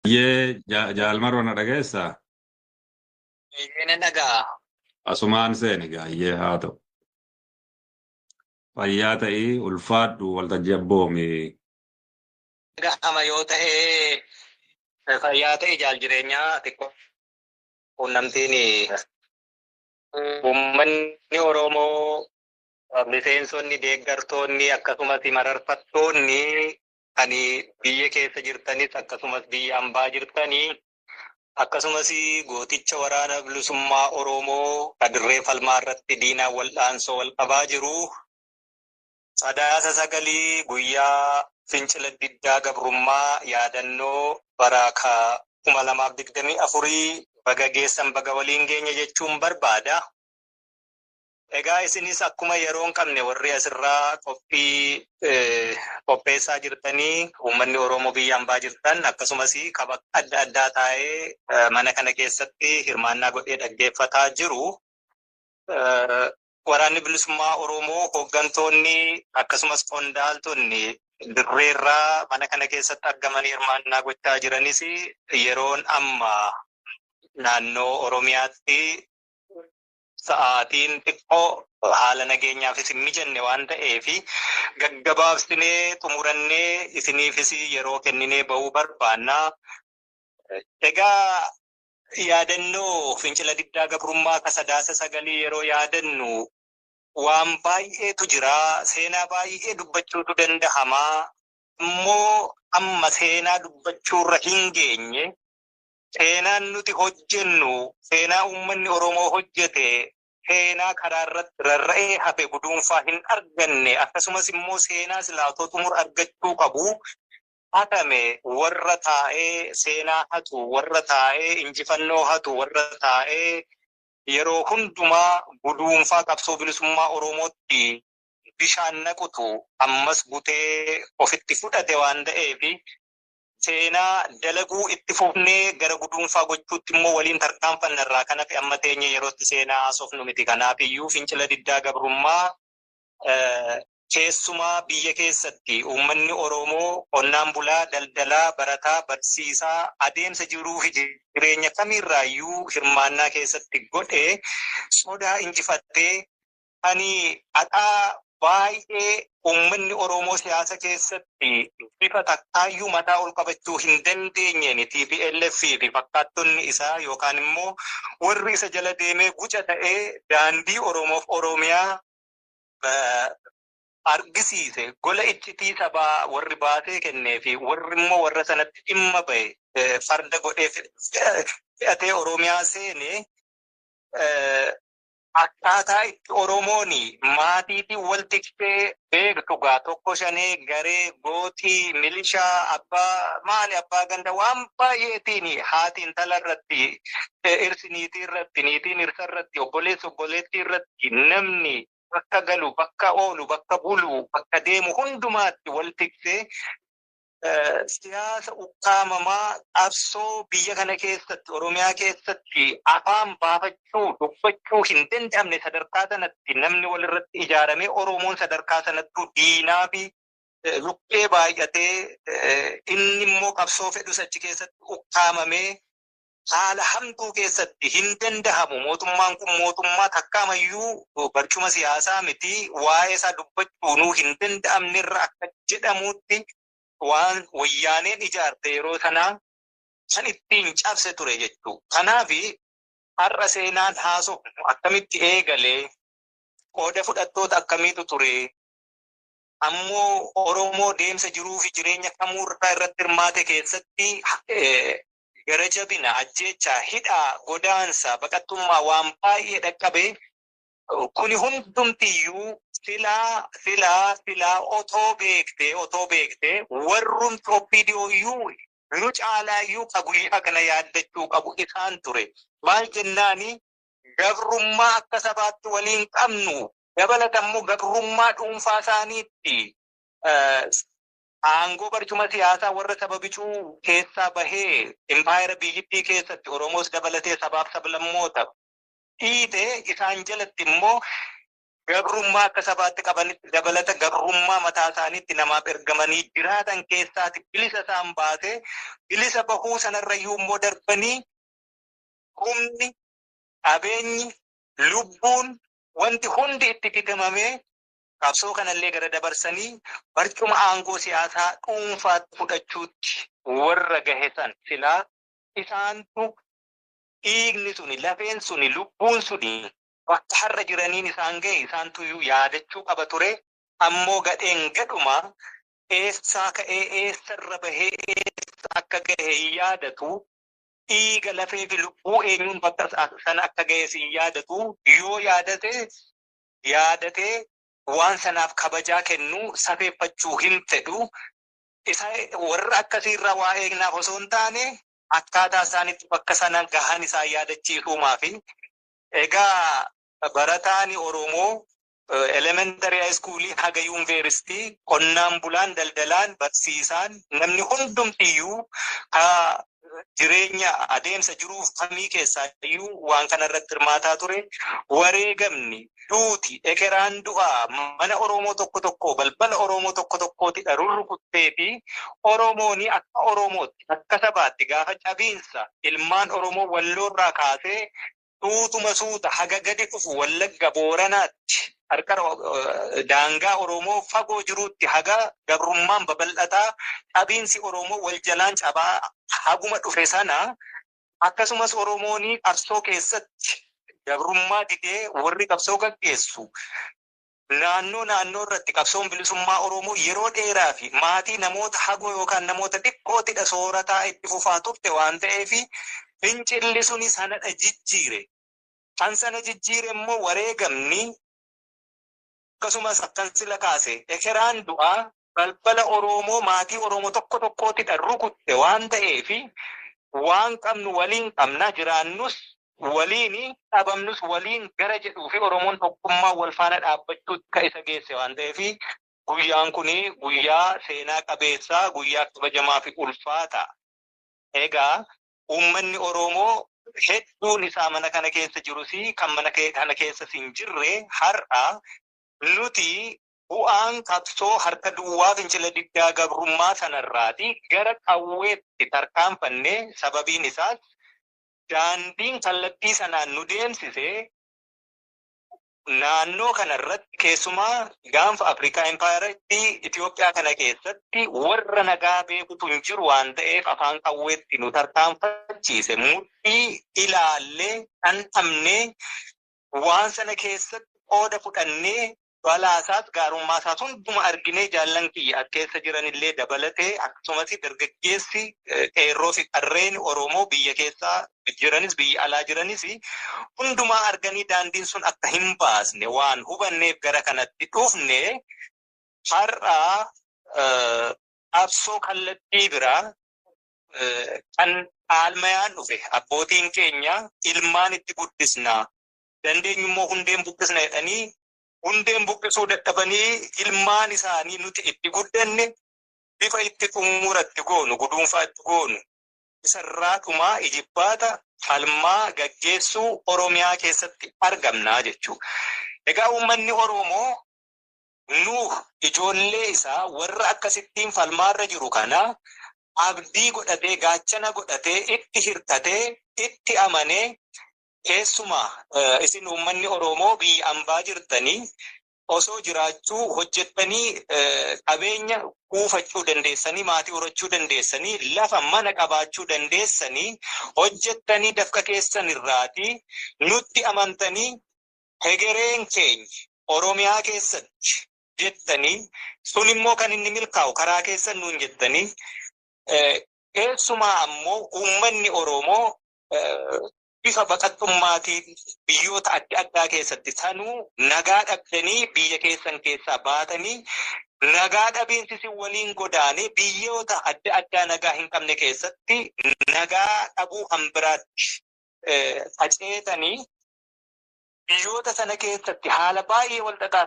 Jaalmaroo na dhageessaa? Eeyyena dhagaa. Asumaan seeni gaayyee haa ta'u. Fayyaa ta'ii ulfaadhu waltajjii abboomi. Ga'ama yoo ta'e fayyaa ta'e jaal jireenyaa xiqqoo quunnamtiin uummanni Oromoo miseensonni deeggartoonni akkasumas mararfattoonni kan biyya keessa jirtanis akkasumas biyya ambaa jirtanii akkasumas gooticha waraana bilisummaa Oromoo kadirree falmaa irratti diinaan wal'aansoo wal qabaa jiru. Sadaasa sagalii guyyaa fincila diddaa gabrummaa yaadannoo bara 2024 baga geessan baga waliin geenya jechuun barbaada. Egaa isinis akkuma yeroon qabne warri asirraa qopheessaa jirtanii uummanni Oromoo biyya ambaa jirtan akkasumas qaba adda addaa taa'ee mana kana keessatti hirmaannaa godhee dhaggeeffataa jiru. Waraanni bilisummaa Oromoo hooggantoonni akkasumas qondaaltonni dirreerraa mana kana keessatti argamanii hirmaannaa gochaa jiranis yeroon amma naannoo Oromiyaatti sa'aatiin xiqqoo haala nageenyaafis hin mijanne waan ta'eef gaggabaabsinee xumurannee isiniifis yeroo kenninee ba'uu barbaanna. Egaa yaadannoo fincila diddaa gabrummaa ka sadaasa sagalii yeroo yaadannu waan baay'eetu jira. Seenaa baay'ee dubbachuutu danda'ama. Immoo amma seenaa dubbachuurra hin geenye seenaan nuti hojjennu seenaa uummanni Oromoo hojjete seenaa karaa irratti rarra'ee hafe guduunfaa hin arganne akkasumas immoo seenaa silaatoo xumur argachuu qabu. Hatame warra taa'ee seenaa hatu warra taa'ee injifannoo hatu warra taa'ee yeroo hundumaa guduunfaa qabsoo bilisummaa Oromootti bishaan naqutu ammas butee ofitti fudhate waan ta'eef seenaa dalaguu itti fufnee gara guduunfaa gochuutti immoo waliin tarkaanfanna irraa kan hafe amma teenye yerootti seenaa haasofnu miti. Kanaaf iyyuu fincila diddaa gabrummaa keessumaa biyya keessatti uummanni Oromoo qonnaan bulaa, daldalaa, barataa, barsiisaa adeemsa jiruu fi jireenya kamiirraayyuu hirmaannaa keessatti godhee sodaa injifattee ani dhaqaa baay'ee uummanni Oromoo siyaasa keessatti bifa takkaayyuu mataa ol qabachuu hin dandeenyeen TPLF fi fakkaattonni isaa yookaan immoo warri isa jala deemee guca ta'ee daandii Oromoof Oromiyaa argisiise gola iccitii sabaa warri baasee kennee fi warri immoo warra sanatti dhimma ba'e farda godhee fe'atee Oromiyaa seene akkaataa itti Oromoon maatiitiin wal tiksee beektu gaa tokko shanee garee gootii milishaa abbaa maali abbaa ganda waan baay'eetiin haati intala irratti dhirsi niitii irratti niitiin dhirsa irratti obboleessi obboleettii irratti namni bakka galu bakka oolu bakka bulu bakka deemu hundumaatti wal tiksee siyaasa ukkaamamaa qabsoo biyya kana keessatti Oromiyaa keessatti afaan baafachuu dubbachuu hin danda'amne sadarkaa sanatti namni walirratti ijaaramee Oromoon sadarkaa sanatti diinaa fi luqqee baay'atee inni immoo qabsoo fedhus achi keessatti ukkaamamee haala hamtuu keessatti hin danda'amu. Mootummaan kun mootummaa takkaamayyuu barcuma siyaasaa miti waa'ee isaa dubbachuunuu hin danda'amne irra akka jedhamutti waan wayyaaneen ijaarte yeroo sanaa kan ittiin cabse ture jechuudha. Kanaaf har'a seenaan haasofnu akkamitti eegalee qooda fudhattoota akkamiitu ture ammoo Oromoo deemsa jiruu fi jireenya kamuurraa irratti hirmaate keessatti gara jabina ajjeechaa hidhaa godaansa baqattummaa waan baay'ee dhaqqabee kuni hundumtiyyuu silaa otoo beekte warrumti OPDOyyuu nu caalaayyuu ka guyyaa kana yaaddachuu qabu isaan ture. Maal jennaani gabrummaa akka sabaatti waliin qabnu dabalatammoo gabrummaa dhuunfaa isaaniitti aangoo barcuma siyaasaa warra sababicuu keessaa bahee impaayera biyyittii keessatti Oromoos dabalatee sabaaf sablammoota dhiite isaan jalatti immoo gabrummaa akka sabaatti qabanitti dabalata gabrummaa mataa isaaniitti namaaf ergamanii jiraatan keessaati bilisa isaan baasee bilisa bahuu sanarrayyuu immoo darbanii humni qabeenyi lubbuun wanti hundi itti fixamamee qabsoo kanallee gara dabarsanii barcuma aangoo siyaasaa dhuunfaatti fudhachuutti warra gahe san silaa isaantu dhiigni suni lafeen suni lubbuun suni bakka har'a jiraniin isaan gahe isaantu yaadachuu qaba ture. Ammoo gadheen gadhuma eessaa ka'ee eessarra bahee eessa akka gahe yaadatu dhiiga lafee fi lubbuu eenyuun bakka sana akka gahe si yaadatu yoo yaadatee waan sanaaf kabajaa kennu safeeffachuu hin fedhu. Isa warra akkasiirra waa eegnaaf osoo hin taane akkaataa isaanitti bakka sana gahan isaan yaadachiisuumaafi. Egaa barataan Oromoo elementary high school haga university qonnaan bulaan daldalaan barsiisaan namni hundumtiyyuu jireenya adeemsa jiruuf kamii keessaa iyyuu waan kanarratti hirmaataa ture. Wareegamni duuti ekeraan du'aa mana Oromoo tokko balbala Oromoo tokkotti rurrukuttee fi Oromooni akka Oromootti akka sabaatti gaafa cabiinsa ilmaan Oromoo walloorraa kaasee tuutuma suuta haga gadi dhufu Wallagga Booranaatti harkara daangaa Oromoo fagoo jiruutti haga gabrummaan babal'ataa cabiinsi Oromoo wal jalaan cabaa haguma dhufe sana akkasumas Oromooni qabsoo keessatti gabrummaa didee warri qabsoo gaggeessu naannoo irratti qabsoon bilisummaa Oromoo yeroo dheeraa fi maatii namoota hagoo yookaan namoota xiqqootidha soorataa itti fufaa turte waan ta'eef fincilli suni sanadha jijjiire. Kan sana jijjiire immoo wareegamni akkasumas akkan sila kaase ekeraan du'aa balbala Oromoo maatii Oromoo tokkottidha rukutte waan ta'eef waan qabnu waliin qabna jiraannus waliin dhabamnus waliin gara jedhuu fi Oromoon tokkummaa wal faana dhaabbachuutti ka isa geesse waan ta'eef guyyaan kun guyyaa seenaa qabeessaa guyyaa kabajamaa fi ulfaata. Egaa uummanni Oromoo hedduun isaa mana kana keessa jirus kan mana kana keessa hin jirre har'a nuti bu'aan qabsoo harka duwwaa fincila diddaa gabrummaa sanarraati gara qawweetti tarkaanfanne. Sababiin isaas daandiin kallattii sanaan nu deemsise naannoo kanarratti keessumaa gaanfa Afrikaa Empaayeratti Itoophiyaa kana keessatti warra nagaa beekutu hin jiru waan ta'eef afaan qawweetti nu tarkaanfachiise. Mudhii ilaallee dhandhamnee waan sana keessatti qooda fudhannee balaasaas gaarummaasaas hunduma arginee jaallan kiyya keessa jiranillee dabalatee akkasumas dargaggeessi qeerroo fi qarreen Oromoo biyya keessaa jiranis biyya alaa jiranis hundumaa arganii daandiin sun akka hin baasne waan hubanneef gara kanatti dhufne har'a qabsoo kallattii biraa kan aalmayaan dhufe abbootiin keenya ilmaan itti guddisnaa dandeenyummoo hundeen buqqisna jedhanii hundeen buqqisuu dadhabanii ilmaan isaanii nuti itti guddanne bifa itti xumuratti goonu guduunfaa itti goonu isarraatumaa ijibbaata falmaa gaggeessuu Oromiyaa keessatti argamnaa jechuudha. Egaa uummanni Oromoo nu ijoollee isaa warra akkasittiin falmaarra jiru kana abdii godhatee gaachana godhatee itti hirkatee itti amanee keessumaa isin uummanni Oromoo biyya ambaa jirtanii osoo jiraachuu hojjettanii qabeenya kuufachuu dandeessanii maatii horachuu dandeessanii lafa mana qabaachuu dandeessanii hojjettanii dafqa keessan irraati nutti amantanii hegereen keenya Oromiyaa keessatti jettanii sun immoo kan inni milkaa'u karaa keessan nuun jettanii keessumaa ammoo uummanni Oromoo bifa baqattummaatiin biyyoota adda addaa keessatti sanuu nagaa dhabdanii biyya keessan keessaa baatanii nagaa dhabiinsi si waliin godaane biyyoota adda addaa nagaa hin qabne keessatti nagaa dhabuu hambiraatti faceetanii biyyoota sana keessatti haala baay'ee wal xaxaa